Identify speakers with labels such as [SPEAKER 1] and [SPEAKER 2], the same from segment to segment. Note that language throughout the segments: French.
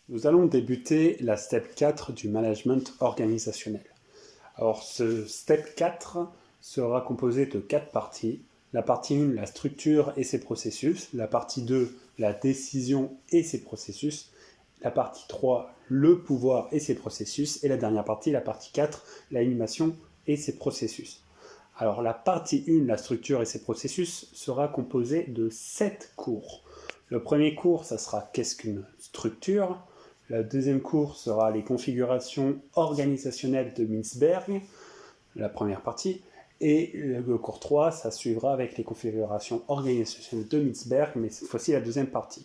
[SPEAKER 1] Nous allons débuter la step 4 du management organisationnel. Alors ce step 4 sera composé de 4 parties. La partie 1, la structure et ses processus. La partie 2, la décision et ses processus. La partie 3, le pouvoir et ses processus. Et la dernière partie, la partie 4, l'animation et ses processus. Alors la partie 1, la structure et ses processus, sera composée de 7 cours. Le premier cours, ça sera qu'est-ce qu'une structure. Le deuxième cours sera les configurations organisationnelles de Mintzberg, la première partie. Et le cours 3, ça suivra avec les configurations organisationnelles de Mintzberg, mais cette fois-ci la deuxième partie.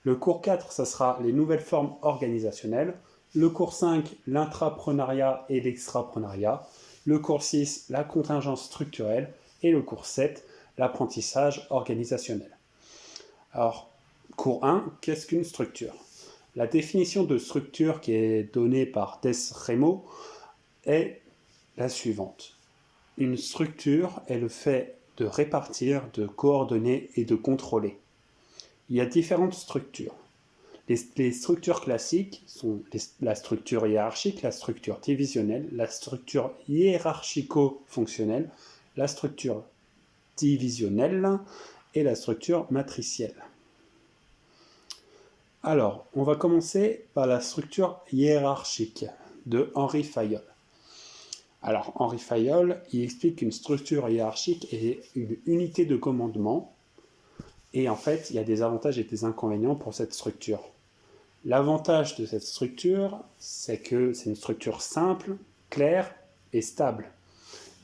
[SPEAKER 1] Le cours 4, ça sera les nouvelles formes organisationnelles. Le cours 5, l'intrapreneuriat et l'extrapreneuriat. Le cours 6, la contingence structurelle. Et le cours 7, l'apprentissage organisationnel. Alors, cours 1, qu'est-ce qu'une structure ? La définition de structure qui est donnée par Desremo est la suivante. Une structure est le fait de répartir, de coordonner et de contrôler. Il y a différentes structures. Les structures classiques sont la structure hiérarchique, la structure divisionnelle, la structure hiérarchico-fonctionnelle, la structure divisionnelle et la structure matricielle. Alors, on va commencer par la structure hiérarchique de Henri Fayol. Alors, Henri Fayol, il explique qu'une structure hiérarchique est une unité de commandement et en fait, il y a des avantages et des inconvénients pour cette structure. L'avantage de cette structure, c'est que c'est une structure simple, claire et stable.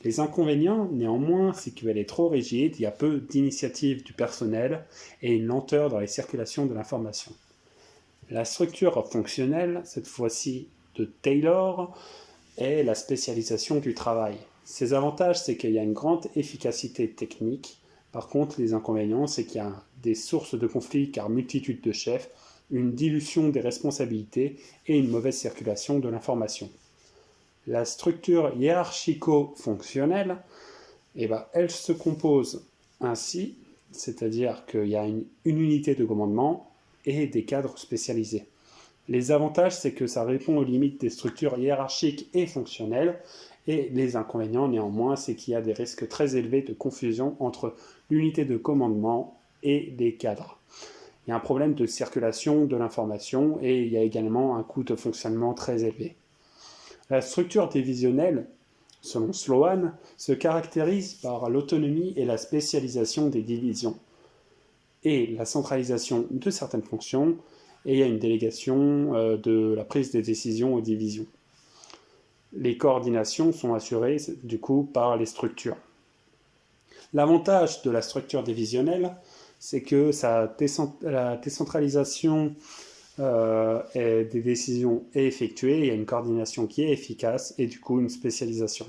[SPEAKER 1] Les inconvénients, néanmoins, c'est qu'elle est trop rigide, il y a peu d'initiative du personnel et une lenteur dans les circulations de l'information. La structure fonctionnelle, cette fois-ci de Taylor, est la spécialisation du travail. Ses avantages, c'est qu'il y a une grande efficacité technique. Par contre, les inconvénients, c'est qu'il y a des sources de conflits car multitude de chefs, une dilution des responsabilités et une mauvaise circulation de l'information. La structure hiérarchico-fonctionnelle, elle se compose ainsi, c'est-à-dire qu'il y a une unité de commandement et des cadres spécialisés. Les avantages, c'est que ça répond aux limites des structures hiérarchiques et fonctionnelles, et les inconvénients, néanmoins, c'est qu'il y a des risques très élevés de confusion entre l'unité de commandement et les cadres. Il y a un problème de circulation de l'information et il y a également un coût de fonctionnement très élevé. La structure divisionnelle, selon Sloan, se caractérise par l'autonomie et la spécialisation des divisions et la centralisation de certaines fonctions, et il y a une délégation de la prise des décisions aux divisions. Les coordinations sont assurées du coup par les structures. L'avantage de la structure divisionnelle, c'est que la décentralisation des décisions est effectuée, il y a une coordination qui est efficace et du coup une spécialisation.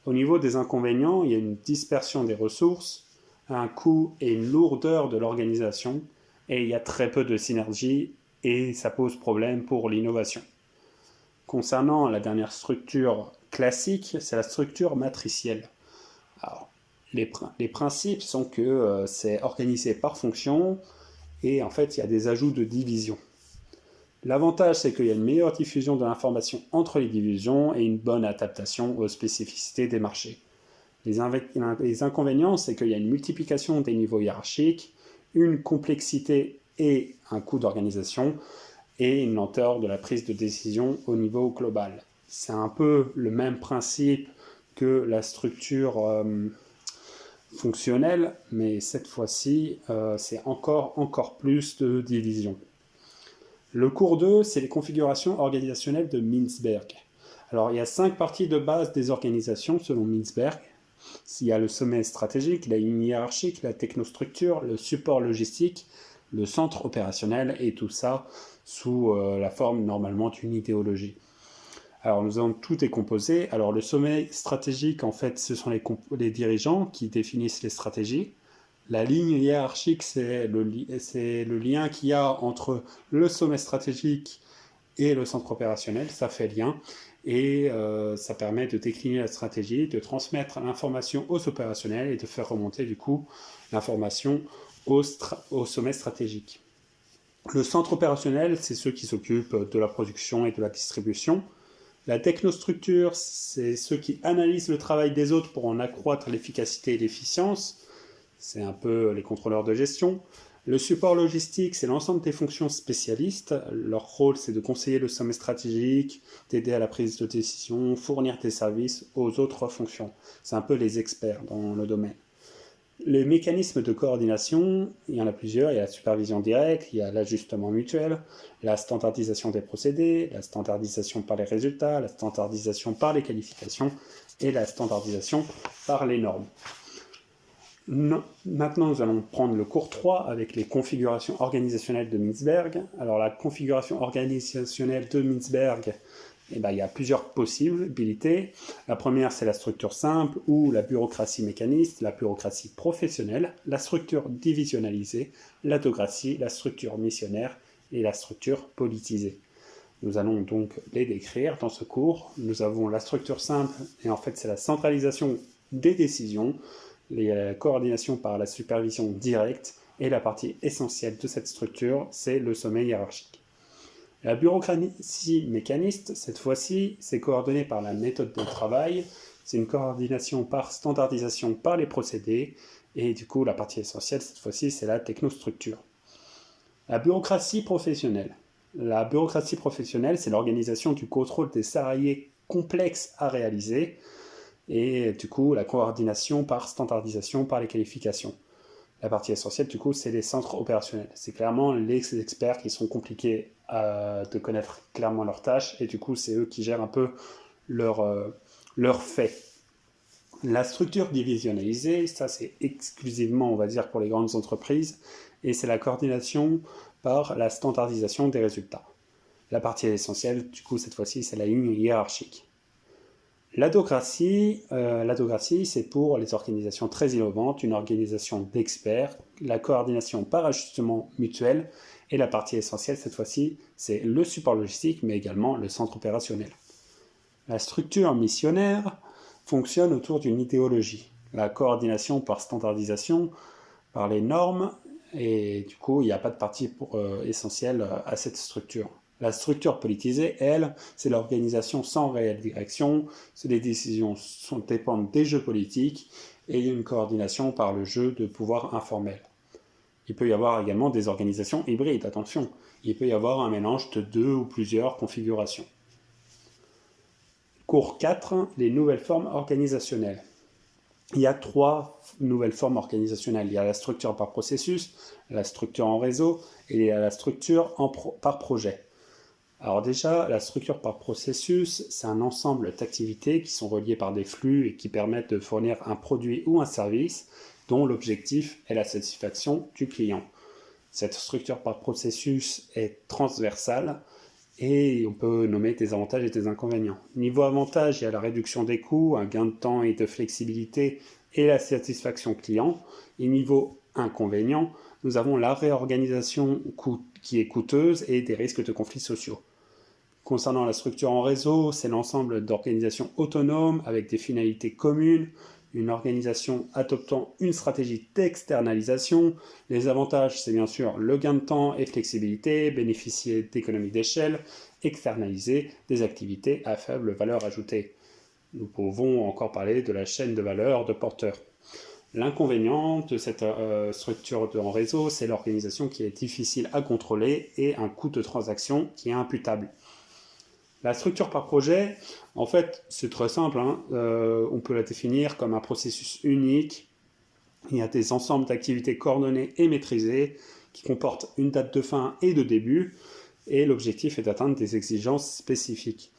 [SPEAKER 1] Au niveau des inconvénients, il y a une dispersion des ressources, un coût et une lourdeur de l'organisation, et il y a très peu de synergie et ça pose problème pour l'innovation. Concernant la dernière structure classique, c'est la structure matricielle. Alors, les principes sont que c'est organisé par fonction et en fait il y a des ajouts de division. L'avantage, c'est qu'il y a une meilleure diffusion de l'information entre les divisions et une bonne adaptation aux spécificités des marchés. Les inconvénients, c'est qu'il y a une multiplication des niveaux hiérarchiques, une complexité et un coût d'organisation, et une lenteur de la prise de décision au niveau global. C'est un peu le même principe que la structure fonctionnelle, mais cette fois-ci, c'est encore plus de division. Le cours 2, c'est les configurations organisationnelles de Mintzberg. Alors, il y a 5 parties de base des organisations selon Mintzberg. Il y a le sommet stratégique, la ligne hiérarchique, la technostructure, le support logistique, le centre opérationnel, et tout ça sous la forme normalement d'une idéologie. Alors nous avons tout est composé. Alors le sommet stratégique, en fait, ce sont les dirigeants qui définissent les stratégies. La ligne hiérarchique, c'est le lien qu'il y a entre le sommet stratégique et le centre opérationnel, ça fait lien. Et ça permet de décliner la stratégie, de transmettre l'information aux opérationnels et de faire remonter du coup l'information au sommet stratégique. Le centre opérationnel, c'est ceux qui s'occupent de la production et de la distribution. La technostructure, c'est ceux qui analysent le travail des autres pour en accroître l'efficacité et l'efficience. C'est un peu les contrôleurs de gestion. Le support logistique, c'est l'ensemble des fonctions spécialistes. Leur rôle, c'est de conseiller le sommet stratégique, d'aider à la prise de décision, fournir des services aux autres fonctions. C'est un peu les experts dans le domaine. Les mécanismes de coordination, il y en a plusieurs. Il y a la supervision directe, il y a l'ajustement mutuel, la standardisation des procédés, la standardisation par les résultats, la standardisation par les qualifications et la standardisation par les normes. Maintenant, nous allons prendre le cours 3 avec les configurations organisationnelles de Mintzberg. Alors, la configuration organisationnelle de Mintzberg, il y a plusieurs possibilités. La première, c'est la structure simple ou la bureaucratie mécaniste, la bureaucratie professionnelle, la structure divisionnalisée, l'autocratie, la structure missionnaire et la structure politisée. Nous allons donc les décrire dans ce cours. Nous avons la structure simple, et en fait, c'est la centralisation des décisions, la coordination par la supervision directe, et la partie essentielle de cette structure, c'est le sommet hiérarchique. La bureaucratie mécaniste, cette fois-ci, c'est coordonné par la méthode de travail, c'est une coordination par standardisation par les procédés, et du coup, la partie essentielle, cette fois-ci, c'est la technostructure. La bureaucratie professionnelle. La bureaucratie professionnelle, c'est l'organisation du contrôle des salariés complexes à réaliser, et du coup, la coordination par standardisation par les qualifications. La partie essentielle, du coup, c'est les centres opérationnels. C'est clairement les experts qui sont compliqués de connaître clairement leurs tâches, et du coup, c'est eux qui gèrent un peu leurs faits. La structure divisionnalisée, ça c'est exclusivement, on va dire, pour les grandes entreprises, et c'est la coordination par la standardisation des résultats. La partie essentielle, du coup, cette fois-ci, c'est la ligne hiérarchique. L'autocratie, c'est pour les organisations très innovantes, une organisation d'experts, la coordination par ajustement mutuel, et la partie essentielle, cette fois-ci, c'est le support logistique, mais également le centre opérationnel. La structure missionnaire fonctionne autour d'une idéologie, la coordination par standardisation, par les normes, et du coup, il n'y a pas de partie essentielle à cette structure. La structure politisée, elle, c'est l'organisation sans réelle direction, les décisions dépendent des jeux politiques, et il y a une coordination par le jeu de pouvoir informel. Il peut y avoir également des organisations hybrides, attention, il peut y avoir un mélange de 2 ou plusieurs configurations. Cours 4, les nouvelles formes organisationnelles. Il y a 3 nouvelles formes organisationnelles. Il y a la structure par processus, la structure en réseau et il y a la structure par projet. Alors déjà, la structure par processus, c'est un ensemble d'activités qui sont reliées par des flux et qui permettent de fournir un produit ou un service dont l'objectif est la satisfaction du client. Cette structure par processus est transversale et on peut nommer des avantages et des inconvénients. Niveau avantage, il y a la réduction des coûts, un gain de temps et de flexibilité et la satisfaction client. Et niveau inconvénient, nous avons la réorganisation qui est coûteuse et des risques de conflits sociaux. Concernant la structure en réseau, c'est l'ensemble d'organisations autonomes avec des finalités communes, une organisation adoptant une stratégie d'externalisation. Les avantages, c'est bien sûr le gain de temps et flexibilité, bénéficier d'économies d'échelle, externaliser des activités à faible valeur ajoutée. Nous pouvons encore parler de la chaîne de valeur de porteurs. L'inconvénient de cette structure en réseau, c'est l'organisation qui est difficile à contrôler et un coût de transaction qui est imputable. La structure par projet, en fait, c'est très simple. On peut la définir comme un processus unique. Il y a des ensembles d'activités coordonnées et maîtrisées qui comportent une date de fin et de début. Et l'objectif est d'atteindre des exigences spécifiques.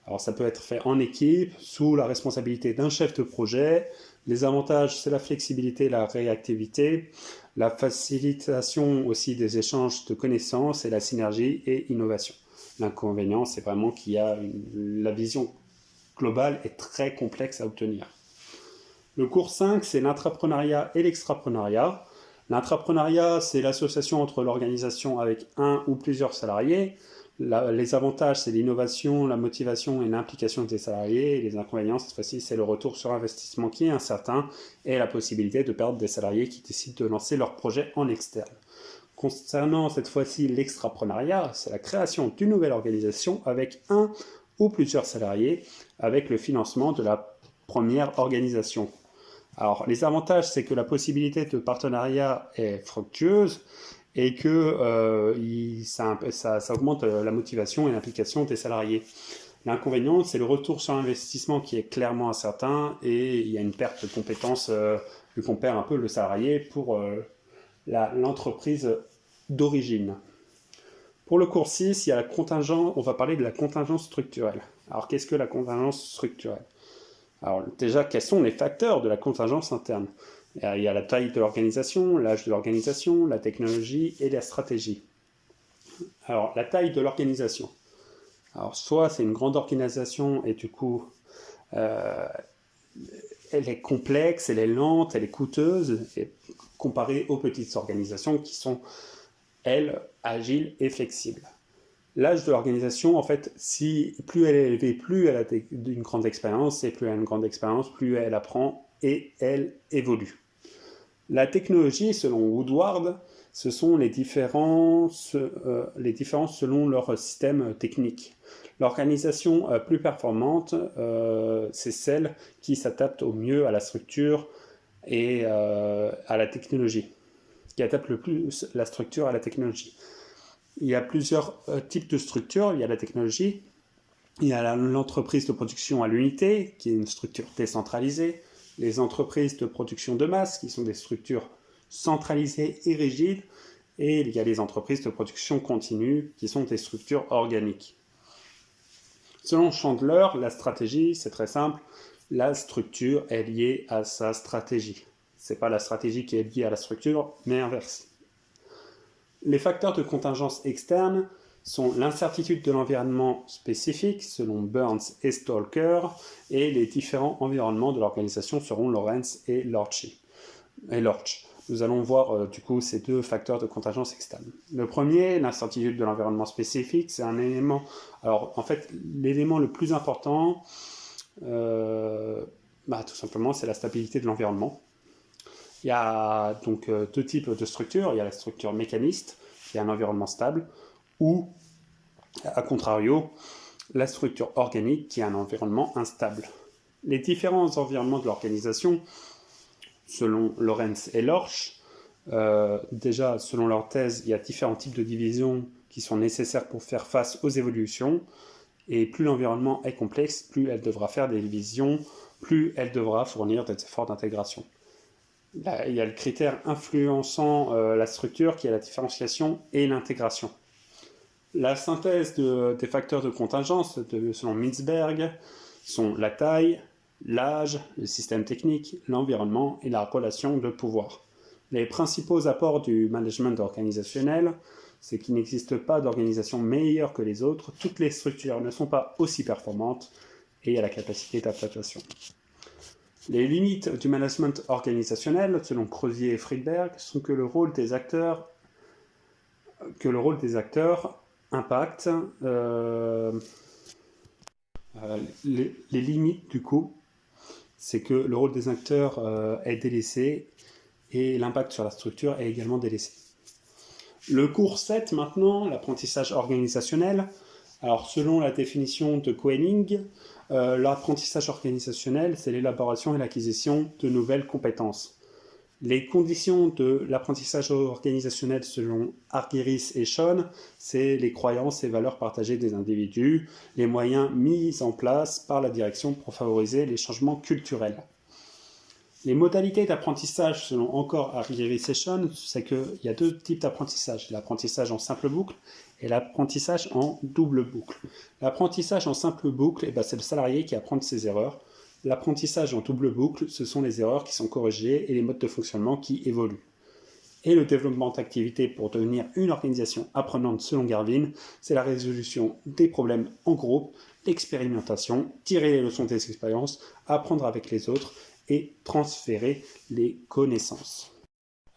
[SPEAKER 1] Alors ça peut être fait en équipe, sous la responsabilité d'un chef de projet. Les avantages, c'est la flexibilité, la réactivité, la facilitation aussi des échanges de connaissances et la synergie et innovation. L'inconvénient, c'est vraiment qu'il y a la vision globale est très complexe à obtenir. Le cours 5, c'est l'intrapreneuriat et l'extrapreneuriat. L'intrapreneuriat, c'est l'association entre l'organisation avec un ou plusieurs salariés. Les avantages, c'est l'innovation, la motivation et l'implication des salariés. Et les inconvénients, cette fois-ci, c'est le retour sur investissement qui est incertain et la possibilité de perdre des salariés qui décident de lancer leur projet en externe. Concernant cette fois-ci l'extrapreneuriat, c'est la création d'une nouvelle organisation avec un ou plusieurs salariés avec le financement de la première organisation. Alors, les avantages, c'est que la possibilité de partenariat est fructueuse et que ça augmente la motivation et l'implication des salariés. L'inconvénient, c'est le retour sur investissement qui est clairement incertain et il y a une perte de compétences vu qu'on perd un peu le salarié pour l'entreprise d'origine. Pour le cours 6, il y a la contingence, on va parler de la contingence structurelle. Alors, qu'est-ce que la contingence structurelle? Alors, déjà, quels sont les facteurs de la contingence interne? Il y a la taille de l'organisation, l'âge de l'organisation, la technologie et la stratégie. Alors, la taille de l'organisation. Alors, soit c'est une grande organisation et du coup, elle est complexe, elle est lente, elle est coûteuse, comparée aux petites organisations qui sont, elles, agiles et flexibles. L'âge de l'organisation, en fait, si plus elle est élevée, plus elle a une grande expérience, et plus elle a une grande expérience, plus elle apprend et elle évolue. La technologie, selon Woodward, ce sont les différences selon leur système technique. L'organisation plus performante, c'est celle qui s'adapte au mieux à la structure et à la technologie, qui adapte le plus la structure à la technologie. Il y a plusieurs types de structures. Il y a la technologie, il y a l'entreprise de production à l'unité, qui est une structure décentralisée, les entreprises de production de masse, qui sont des structures centralisées et rigides, et il y a les entreprises de production continue, qui sont des structures organiques. Selon Chandler, la stratégie, c'est très simple, la structure est liée à sa stratégie. Ce n'est pas la stratégie qui est liée à la structure, mais inverse. Les facteurs de contingence externe sont l'incertitude de l'environnement spécifique, selon Burns et Stalker, et les différents environnements de l'organisation selon Lawrence et Lorch. Nous allons voir du coup ces deux facteurs de contingence externe. Le premier, l'incertitude de l'environnement spécifique, c'est un élément. Alors en fait, l'élément le plus important, tout simplement, c'est la stabilité de l'environnement. Il y a donc deux types de structures. Il y a la structure mécaniste, qui est un environnement stable, ou, à contrario, la structure organique, qui est un environnement instable. Les différents environnements de l'organisation, selon Lawrence et Lorch, déjà, selon leur thèse, il y a différents types de divisions qui sont nécessaires pour faire face aux évolutions, et plus l'environnement est complexe, plus elle devra faire des divisions, plus elle devra fournir des efforts d'intégration. Là, il y a le critère influençant la structure qui est la différenciation et l'intégration. La synthèse des facteurs de contingence selon Mintzberg sont la taille, l'âge, le système technique, l'environnement et la relation de pouvoir. Les principaux apports du management organisationnel, c'est qu'il n'existe pas d'organisation meilleure que les autres, toutes les structures ne sont pas aussi performantes et il y a la capacité d'adaptation. Les limites du management organisationnel, selon Crozier et Friedberg, sont que le rôle des acteurs impacte les limites du coup, c'est que le rôle des acteurs est délaissé et l'impact sur la structure est également délaissé. Le cours 7 maintenant, l'apprentissage organisationnel. Alors selon la définition de Koenig, l'apprentissage organisationnel, c'est l'élaboration et l'acquisition de nouvelles compétences. Les conditions de l'apprentissage organisationnel selon Argyris et Schoen, c'est les croyances et valeurs partagées des individus, les moyens mis en place par la direction pour favoriser les changements culturels. Les modalités d'apprentissage selon encore Argyris et Schoen, c'est qu'il y a deux types d'apprentissage, l'apprentissage en simple boucle et l'apprentissage en double boucle. L'apprentissage en simple boucle, c'est le salarié qui apprend de ses erreurs. L'apprentissage en double boucle, ce sont les erreurs qui sont corrigées et les modes de fonctionnement qui évoluent. Et le développement d'activités pour devenir une organisation apprenante selon Garvin, c'est la résolution des problèmes en groupe, l'expérimentation, tirer les leçons des expériences, apprendre avec les autres et transférer les connaissances.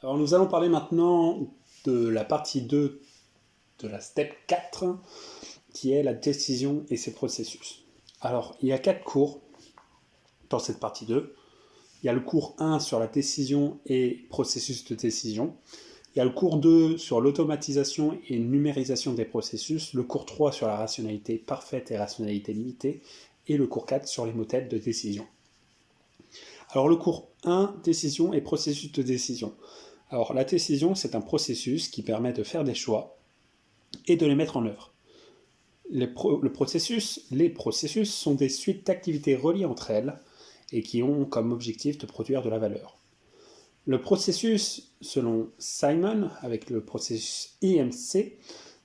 [SPEAKER 1] Alors nous allons parler maintenant de la partie 2 de la step 4, qui est la décision et ses processus. Alors il y a 4 cours dans cette partie 2. Il y a le cours 1 sur la décision et processus de décision. Il y a le cours 2 sur l'automatisation et numérisation des processus, le cours 3 sur la rationalité parfaite et rationalité limitée, et le cours 4 sur les modèles de décision. Alors le cours 1, décision et processus de décision. Alors la décision, c'est un processus qui permet de faire des choix et de les mettre en œuvre. Les processus sont des suites d'activités reliées entre elles et qui ont comme objectif de produire de la valeur. Le processus, selon Simon, avec le processus IMC,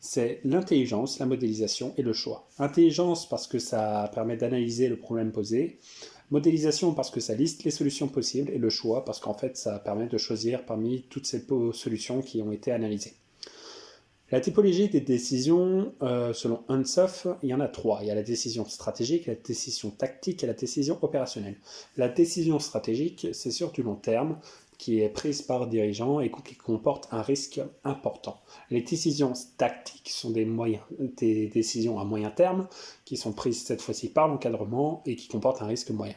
[SPEAKER 1] c'est l'intelligence, la modélisation et le choix. Intelligence parce que ça permet d'analyser le problème posé, modélisation parce que ça liste les solutions possibles, et le choix parce qu'en fait ça permet de choisir parmi toutes ces solutions qui ont été analysées. La typologie des décisions, selon Ansoff, il y en a 3. Il y a la décision stratégique, la décision tactique et la décision opérationnelle. La décision stratégique, c'est sur du long terme, qui est prise par dirigeants et qui comporte un risque important. Les décisions tactiques sont des décisions à moyen terme, qui sont prises cette fois-ci par l'encadrement et qui comportent un risque moyen.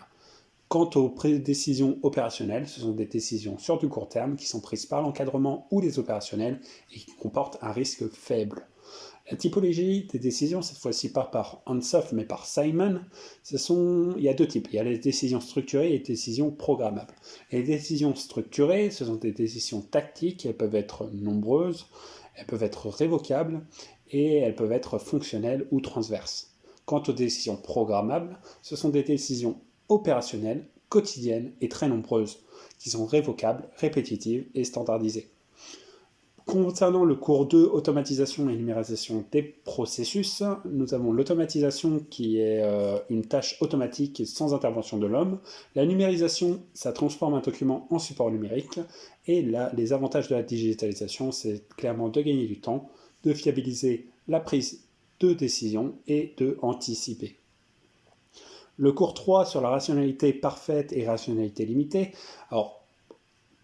[SPEAKER 1] Quant aux décisions opérationnelles, ce sont des décisions sur du court terme qui sont prises par l'encadrement ou les opérationnels et qui comportent un risque faible. La typologie des décisions, cette fois-ci pas par Ansoff mais par Simon, il y a deux types. Il y a les décisions structurées et les décisions programmables. Les décisions structurées, ce sont des décisions tactiques, elles peuvent être nombreuses, elles peuvent être révocables et elles peuvent être fonctionnelles ou transverses. Quant aux décisions programmables, ce sont des décisions opérationnelles, quotidiennes et très nombreuses, qui sont révocables, répétitives et standardisées. Concernant le cours 2, automatisation et numérisation des processus, nous avons l'automatisation qui est une tâche automatique sans intervention de l'homme. La numérisation, ça transforme un document en support numérique. Et là, les avantages de la digitalisation, c'est clairement de gagner du temps, de fiabiliser la prise de décision et de anticiper. Le cours 3 sur la rationalité parfaite et rationalité limitée. Alors,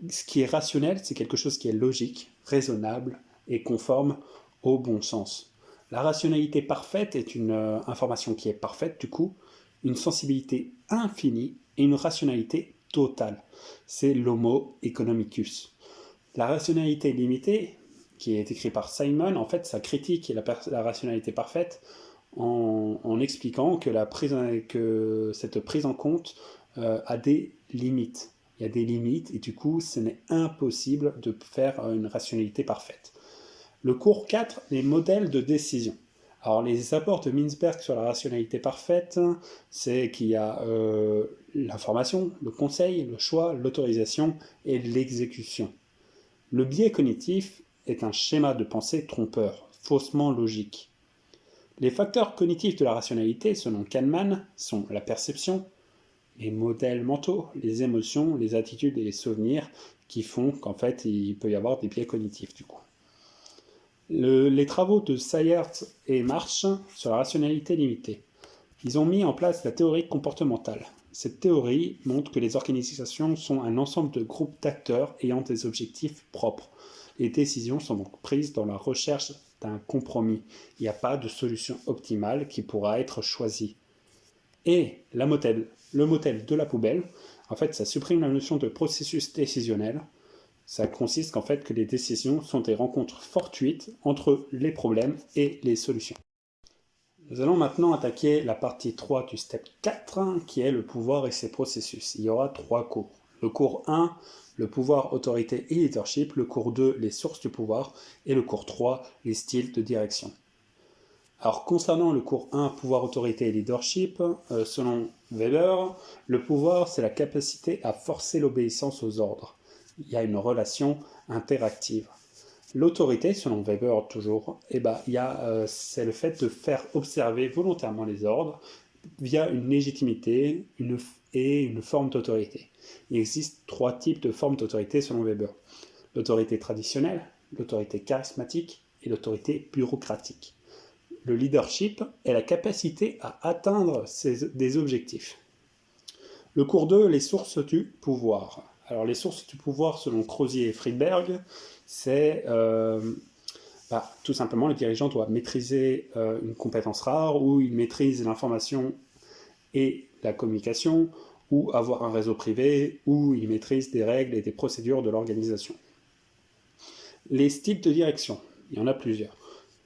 [SPEAKER 1] ce qui est rationnel, c'est quelque chose qui est logique, raisonnable et conforme au bon sens. La rationalité parfaite est une information qui est parfaite, du coup, une sensibilité infinie et une rationalité totale. C'est l'homo economicus. La rationalité limitée, qui est écrite par Simon, en fait, ça critique la rationalité parfaite en expliquant que cette prise en compte a des limites. Il y a des limites et du coup, ce n'est impossible de faire une rationalité parfaite. Le cours 4, les modèles de décision. Alors, les apports de Mintzberg sur la rationalité parfaite, c'est qu'il y a l'information, le conseil, le choix, l'autorisation et l'exécution. Le biais cognitif est un schéma de pensée trompeur, faussement logique. Les facteurs cognitifs de la rationalité, selon Kahneman, sont la perception, les modèles mentaux, les émotions, les attitudes et les souvenirs qui font qu'en fait, il peut y avoir des biais cognitifs du coup. Les travaux de Sayert et Marsh sur la rationalité limitée. Ils ont mis en place la théorie comportementale. Cette théorie montre que les organisations sont un ensemble de groupes d'acteurs ayant des objectifs propres. Les décisions sont donc prises dans la recherche d'un compromis. Il n'y a pas de solution optimale qui pourra être choisie. Et le modèle de la poubelle, en fait, ça supprime la notion de processus décisionnel. Ça consiste qu'en fait que les décisions sont des rencontres fortuites entre les problèmes et les solutions. Nous allons maintenant attaquer la partie 3 du step 4, qui est le pouvoir et ses processus. Il y aura 3 cours. Le cours 1, le pouvoir, autorité et leadership. Le cours 2, les sources du pouvoir. Et le cours 3, les styles de direction. Alors, concernant le cours 1, pouvoir, autorité et leadership, selon Weber, le pouvoir, c'est la capacité à forcer l'obéissance aux ordres. Il y a une relation interactive. L'autorité, selon Weber toujours, c'est le fait de faire observer volontairement les ordres via une légitimité et une forme d'autorité. Il existe 3 types de formes d'autorité selon Weber. L'autorité traditionnelle, l'autorité charismatique et l'autorité bureaucratique. Le leadership est la capacité à atteindre des objectifs. Le cours 2, les sources du pouvoir. Alors les sources du pouvoir selon Crozier et Friedberg, c'est tout simplement le dirigeant doit maîtriser une compétence rare, ou il maîtrise l'information et la communication, ou avoir un réseau privé, ou il maîtrise des règles et des procédures de l'organisation. Les styles de direction, il y en a plusieurs.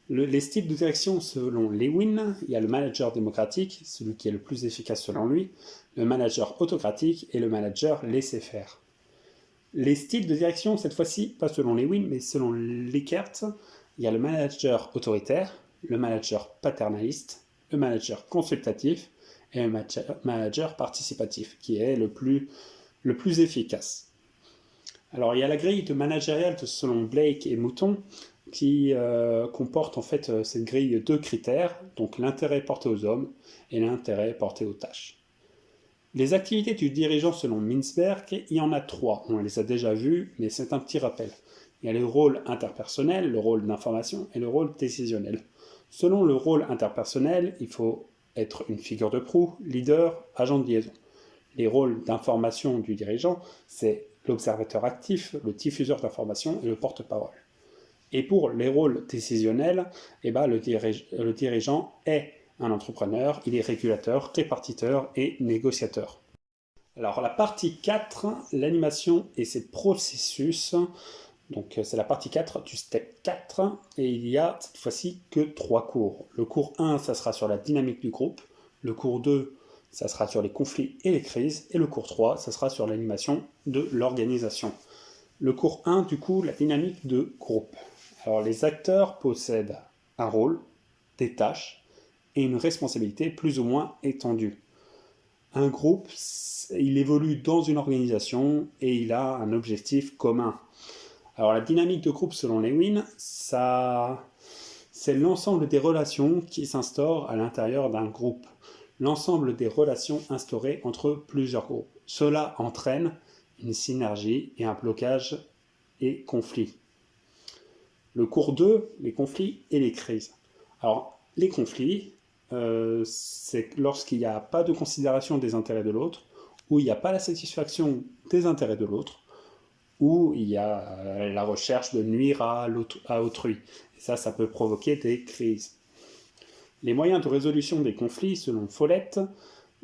[SPEAKER 1] Les styles de direction selon Lewin, il y a le manager démocratique, celui qui est le plus efficace selon lui, le manager autocratique et le manager laisser-faire. Les styles de direction, cette fois-ci, pas selon Lewin, mais selon Likert, il y a le manager autoritaire, le manager paternaliste, le manager consultatif et le manager participatif, qui est le plus efficace. Alors, il y a la grille de managériale selon Blake et Mouton, qui comporte en fait cette grille 2 critères, donc l'intérêt porté aux hommes et l'intérêt porté aux tâches. Les activités du dirigeant selon Mintzberg, il y en a 3, on les a déjà vues, mais c'est un petit rappel. Il y a le rôle interpersonnel, le rôle d'information et le rôle décisionnel. Selon le rôle interpersonnel, il faut être une figure de proue, leader, agent de liaison. Les rôles d'information du dirigeant, c'est l'observateur actif, le diffuseur d'informations et le porte-parole. Et pour les rôles décisionnels, le dirigeant est un entrepreneur, il est régulateur, répartiteur et négociateur. Alors la partie 4, l'animation et ses processus, donc c'est la partie 4 du step 4, et il y a cette fois-ci que 3 cours. Le cours 1, ça sera sur la dynamique du groupe, le cours 2, ça sera sur les conflits et les crises, et le cours 3, ça sera sur l'animation de l'organisation. Le cours 1, du coup, la dynamique de groupe. Alors les acteurs possèdent un rôle, des tâches et une responsabilité plus ou moins étendue. Un groupe, il évolue dans une organisation et il a un objectif commun. Alors la dynamique de groupe selon Lewin, c'est l'ensemble des relations qui s'instaurent à l'intérieur d'un groupe. L'ensemble des relations instaurées entre plusieurs groupes. Cela entraîne une synergie et un blocage et conflit. Le cours 2, les conflits et les crises. Alors, les conflits, c'est lorsqu'il n'y a pas de considération des intérêts de l'autre, où il n'y a pas la satisfaction des intérêts de l'autre, où il y a la recherche de nuire à autrui. Et ça peut provoquer des crises. Les moyens de résolution des conflits, selon Follett,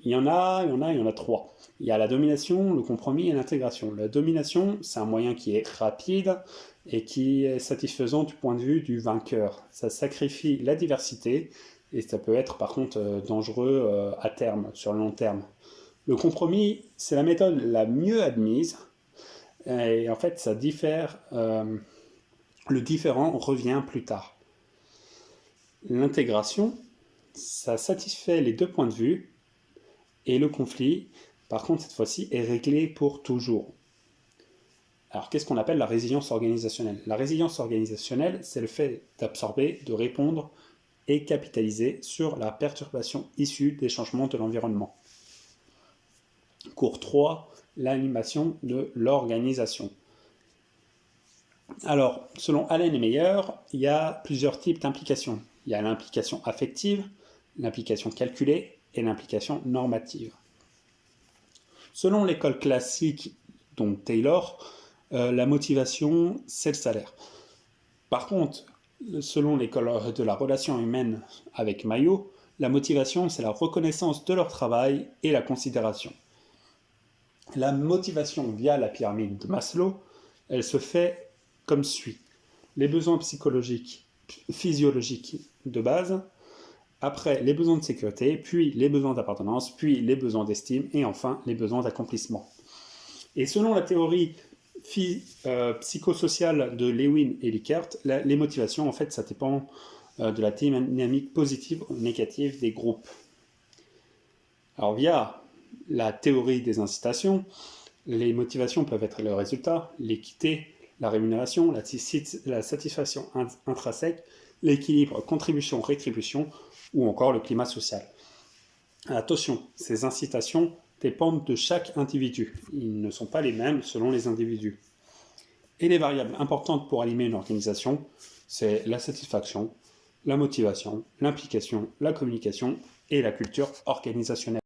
[SPEAKER 1] il y en a 3. Il y a la domination, le compromis et l'intégration. La domination, c'est un moyen qui est rapide et qui est satisfaisant du point de vue du vainqueur. Ça sacrifie la diversité et ça peut être par contre dangereux à terme, sur le long terme. Le compromis, c'est la méthode la mieux admise et en fait ça diffère, le différent revient plus tard. L'intégration, ça satisfait les 2 points de vue et le conflit, par contre, cette fois-ci, est réglé pour toujours. Alors, qu'est-ce qu'on appelle la résilience organisationnelle? La résilience organisationnelle, c'est le fait d'absorber, de répondre et capitaliser sur la perturbation issue des changements de l'environnement. Cours 3, l'animation de l'organisation. Alors, selon Allen et Meyer, il y a plusieurs types d'implications. Il y a l'implication affective, l'implication calculée et l'implication normative. Selon l'école classique, donc Taylor, la motivation, c'est le salaire. Par contre, selon l'école de la relation humaine avec Mayo, la motivation, c'est la reconnaissance de leur travail et la considération. La motivation via la pyramide de Maslow, elle se fait comme suit. Les besoins psychologiques, physiologiques de base, après les besoins de sécurité, puis les besoins d'appartenance, puis les besoins d'estime, et enfin les besoins d'accomplissement. Et selon la théorie psychosociale de Lewin et Likert, les motivations, en fait, ça dépend de la dynamique positive ou négative des groupes. Alors via la théorie des incitations, les motivations peuvent être le résultat, l'équité, la rémunération, la satisfaction intrinsèque, l'équilibre contribution-rétribution, ou encore le climat social. Attention, ces incitations dépendent de chaque individu. Ils ne sont pas les mêmes selon les individus. Et les variables importantes pour animer une organisation, c'est la satisfaction, la motivation, l'implication, la communication et la culture organisationnelle.